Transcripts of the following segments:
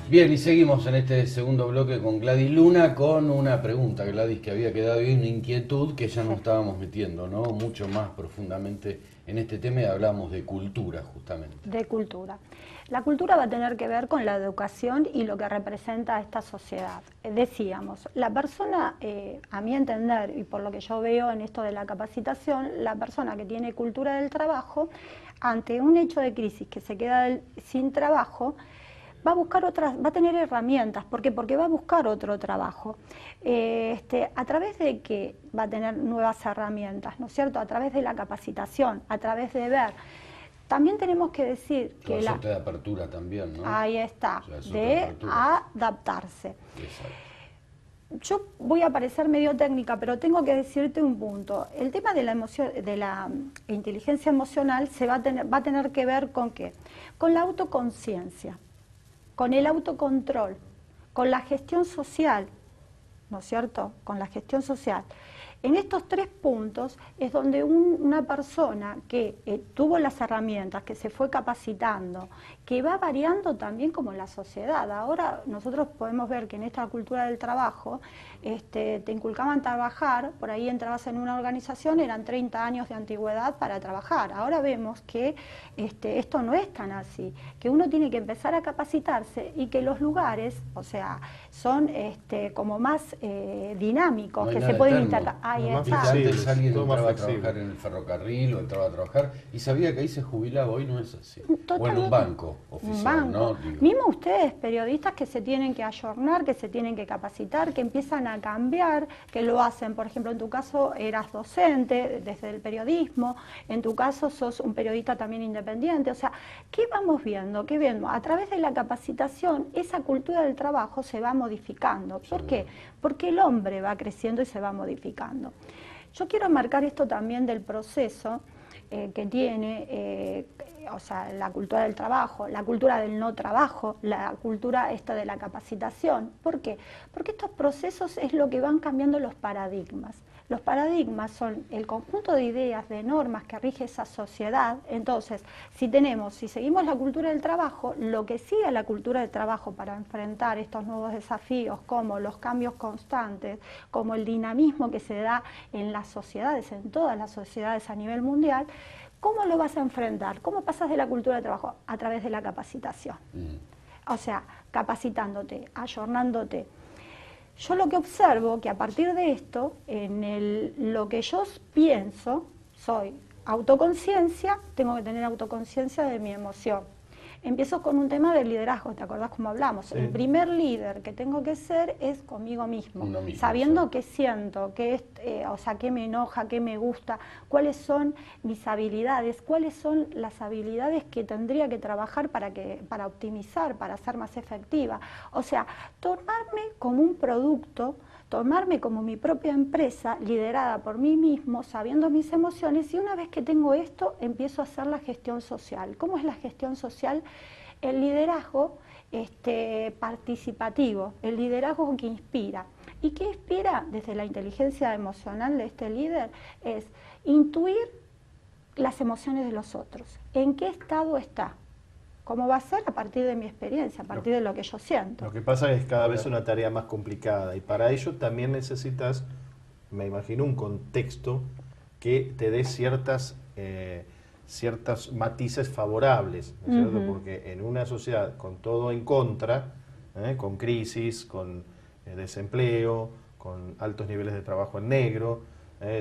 Bien, y seguimos en este segundo bloque con Gladys Luna con una pregunta, Gladys, que había quedado ahí, una inquietud que ya nos estábamos metiendo, ¿no? Mucho más profundamente en este tema y hablamos de cultura, justamente. De cultura. La cultura va a tener que ver con la educación y lo que representa esta sociedad. Decíamos, la persona, a mi entender, y por lo que yo veo en esto de la capacitación, la persona que tiene cultura del trabajo, ante un hecho de crisis que se queda sin trabajo, va a buscar otras, va a tener herramientas. ¿Por qué? Porque va a buscar otro trabajo. A través de que va a tener nuevas herramientas, ¿no es cierto? A través de la capacitación, a través de ver. También tenemos que decir que eso te da apertura también, ¿no? Ahí está, O sea, de adaptarse. Exacto. Yo voy a parecer medio técnica, pero tengo que decirte un punto. El tema de la emoción, de la inteligencia emocional va a tener que ver con ¿qué? Con la autoconciencia, con el autocontrol, con la gestión social, ¿no es cierto? Con la gestión social. En estos tres puntos es donde una persona que tuvo las herramientas, que se fue capacitando, que va variando también como la sociedad. Ahora nosotros podemos ver que en esta cultura del trabajo te inculcaban trabajar, por ahí entrabas en una organización, eran 30 años de antigüedad para trabajar. Ahora vemos que esto no es tan así, que uno tiene que empezar a capacitarse y que los lugares, o sea, son como más dinámicos, No hay que nada se pueden eterno. intercalar. Ahí Viste, está. antes alguien todo más entraba a flexible. trabajar en el ferrocarril o entraba a trabajar y sabía que ahí se jubilaba, hoy no es así. Totalmente. O en un banco oficial, Un banco. ¿no? Digo. Mismo ustedes, periodistas que se tienen que ayornar, que se tienen que capacitar, que empiezan a cambiar, que lo hacen, por ejemplo, en tu caso eras docente desde el periodismo, en tu caso sos un periodista también independiente, o sea, ¿qué vamos viendo? ¿Qué vemos? A través de la capacitación, esa cultura del trabajo se va modificando. ¿Por qué? Porque el hombre va creciendo y se va modificando. Yo quiero marcar esto también del proceso que tiene, o sea, la cultura del trabajo, la cultura del no trabajo, la cultura esta de la capacitación. ¿Por qué? Porque estos procesos es lo que van cambiando los paradigmas. Los paradigmas son el conjunto de ideas, de normas que rige esa sociedad. Entonces, si seguimos la cultura del trabajo, lo que sigue la cultura del trabajo para enfrentar estos nuevos desafíos, como los cambios constantes, como el dinamismo que se da en las sociedades, en todas las sociedades a nivel mundial, ¿cómo lo vas a enfrentar? ¿Cómo pasas de la cultura del trabajo? A través de la capacitación. O sea, capacitándote, ayornándote. Yo lo que observo, que a partir de esto, lo que yo pienso, soy autoconciencia, tengo que tener autoconciencia de mi emoción. Empiezo con un tema del liderazgo, ¿te acordás cómo hablamos? Sí. El primer líder que tengo que ser es conmigo mismo, sabiendo qué siento, o sea, qué me enoja, qué me gusta, cuáles son mis habilidades, cuáles son las habilidades que tendría que trabajar para optimizar, para ser más efectiva. O sea, tomarme como un producto, tomarme como mi propia empresa, liderada por mí mismo, sabiendo mis emociones, y una vez que tengo esto, empiezo a hacer la gestión social. ¿Cómo es la gestión social? El liderazgo participativo, el liderazgo que inspira. ¿Y qué inspira desde la inteligencia emocional de este líder? Es intuir las emociones de los otros. ¿En qué estado está? ¿Cómo va a ser? A partir de mi experiencia, a partir de lo que yo siento. Lo que pasa es cada vez una tarea más complicada y para ello también necesitas, me imagino, un contexto que te dé ciertas matices favorables, ¿no es cierto? Porque en una sociedad con todo en contra, con crisis, con desempleo, con altos niveles de trabajo en negro,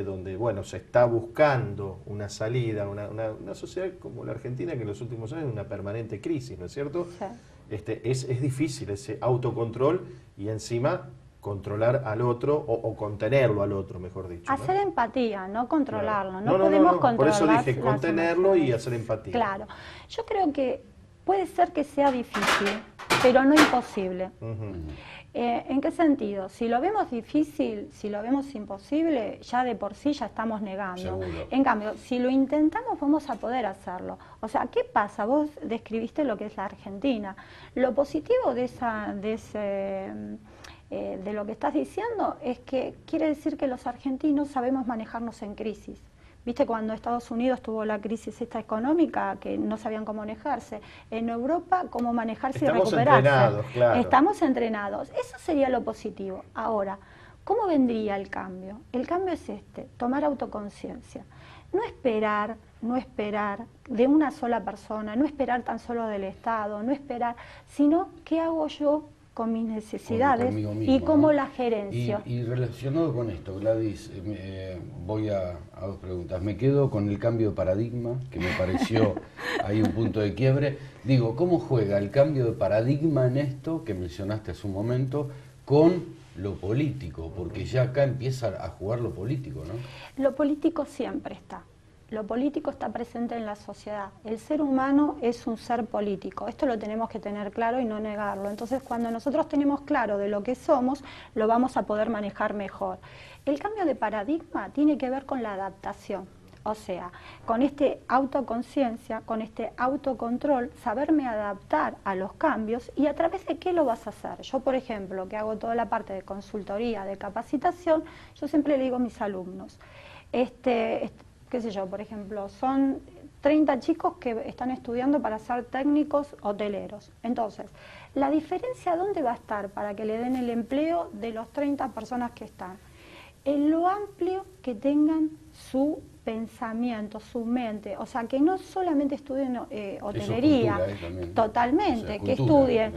donde bueno, se está buscando una salida, una sociedad como la Argentina que en los últimos años es una permanente crisis, ¿no es cierto? Sí. Es difícil ese autocontrol y encima controlar al otro o contenerlo al otro, mejor dicho. Hacer ¿no? empatía, no controlarlo. Claro. No podemos controlar. Por eso dije contenerlo y hacer empatía. Claro. Yo creo que puede ser que sea difícil, pero no imposible. ¿En qué sentido? Si lo vemos difícil, si lo vemos imposible, ya de por sí ya estamos negando. Seguro. En cambio, si lo intentamos, vamos a poder hacerlo. O sea, ¿qué pasa? Vos describiste lo que es la Argentina. Lo positivo de lo que estás diciendo es que quiere decir que los argentinos sabemos manejarnos en crisis. Viste cuando Estados Unidos tuvo la crisis esta económica, que no sabían cómo manejarse. En Europa, cómo manejarse y recuperarse. Estamos entrenados, claro. Estamos entrenados. Eso sería lo positivo. Ahora, ¿cómo vendría el cambio? El cambio es tomar autoconciencia. No esperar de una sola persona, no esperar tan solo del Estado, no esperar, sino qué hago yo con mis necesidades conmigo mismo, y cómo ¿no? la gerencio. Y relacionado con esto, Gladys, voy a dos preguntas. Me quedo con el cambio de paradigma, que me pareció ahí un punto de quiebre. Digo, ¿cómo juega el cambio de paradigma en esto, que mencionaste hace un momento, con lo político? Porque ya acá empieza a jugar lo político, ¿no? Lo político siempre está. Lo político está presente en la sociedad. El ser humano es un ser político. Esto lo tenemos que tener claro y no negarlo. Entonces, cuando nosotros tenemos claro de lo que somos, lo vamos a poder manejar mejor. El cambio de paradigma tiene que ver con la adaptación. O sea, con autoconciencia, con autocontrol, saberme adaptar a los cambios y a través de qué lo vas a hacer. Yo, por ejemplo, que hago toda la parte de consultoría, de capacitación, yo siempre le digo a mis alumnos, qué sé yo, por ejemplo, son 30 chicos que están estudiando para ser técnicos hoteleros. Entonces, la diferencia, ¿dónde va a estar para que le den el empleo de los 30 personas que están? En lo amplio que tengan su pensamiento, su mente, o sea, que no solamente estudien hotelería, totalmente, o sea, que estudien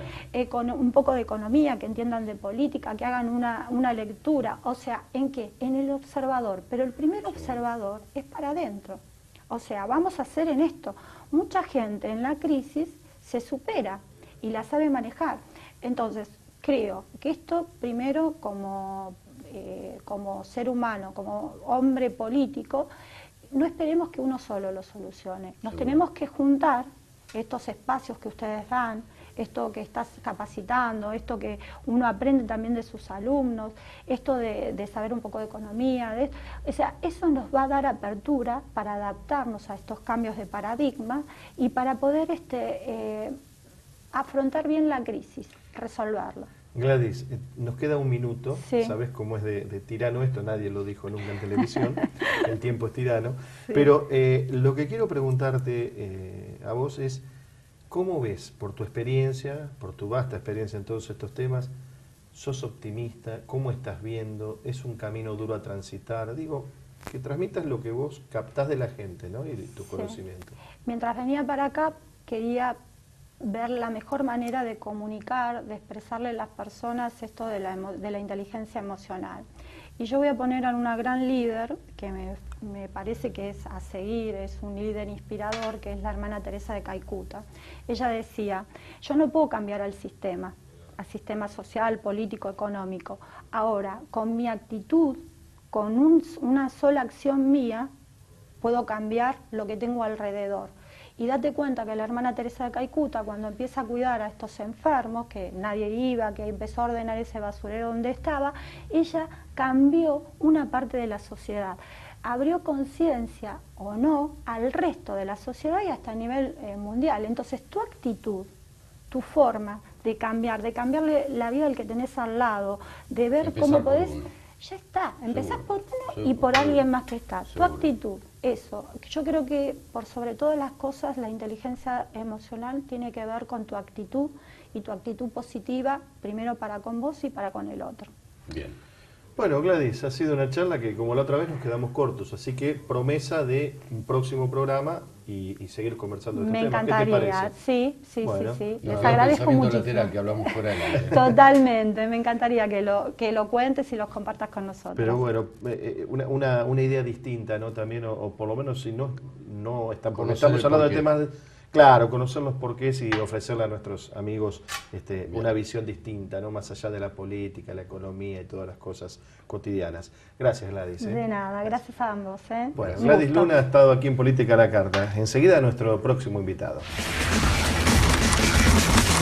con un poco de economía, que entiendan de política, que hagan una lectura, o sea, ¿en qué? En el observador, pero el primer observador es para adentro, o sea, vamos a hacer en esto. Mucha gente en la crisis se supera y la sabe manejar, entonces creo que esto primero como ser humano, como hombre político, no esperemos que uno solo lo solucione. Nos tenemos que juntar estos espacios que ustedes dan, esto que estás capacitando, esto que uno aprende también de sus alumnos, esto de saber un poco de economía, o sea, eso nos va a dar apertura para adaptarnos a estos cambios de paradigma y para poder afrontar bien la crisis, resolverlo. Gladys, nos queda un minuto, sí. Sabes cómo es de tirano esto, nadie lo dijo nunca en televisión, el tiempo es tirano, sí. Pero lo que quiero preguntarte a vos es, ¿cómo ves, por tu experiencia, por tu vasta experiencia en todos estos temas, sos optimista? ¿Cómo estás viendo? ¿Es un camino duro a transitar? Digo, que transmitas lo que vos captás de la gente, ¿no? Y de tus conocimientos. Mientras venía para acá, quería ver la mejor manera de comunicar, de expresarle a las personas esto de la inteligencia emocional. Y yo voy a poner a una gran líder, que me parece que es a seguir, es un líder inspirador, que es la hermana Teresa de Calcuta. Ella decía, yo no puedo cambiar al sistema social, político, económico. Ahora, con mi actitud, con una sola acción mía, puedo cambiar lo que tengo alrededor. Y date cuenta que la hermana Teresa de Calcuta, cuando empieza a cuidar a estos enfermos, que nadie iba, que empezó a ordenar ese basurero donde estaba, ella cambió una parte de la sociedad. Abrió conciencia o no al resto de la sociedad y hasta a nivel mundial. Entonces tu actitud, tu forma de cambiarle la vida al que tenés al lado, de ver cómo podés... Ya está, empezás por uno y por alguien más que está. Tu actitud, eso. Yo creo que por sobre todas las cosas la inteligencia emocional tiene que ver con tu actitud y tu actitud positiva, primero para con vos y para con el otro. Bien. Bueno, Gladys, ha sido una charla que como la otra vez nos quedamos cortos, así que promesa de un próximo programa y seguir conversando de este tema. Me encantaría, ¿qué te parece? Sí. No, Les agradezco muchísimo. Lateral, que hablamos fuera del aire. Totalmente, me encantaría que lo cuentes y los compartas con nosotros. Pero bueno, una idea distinta, ¿no? También, o por lo menos si no porque estamos hablando de temas... Claro, conocer los porqués y ofrecerle a nuestros amigos una visión distinta, ¿no? Más allá de la política, la economía y todas las cosas cotidianas. Gracias, Gladys. De nada, gracias a ambos. Bueno, Gladys Luna ha estado aquí en Política a la Carta. Enseguida nuestro próximo invitado.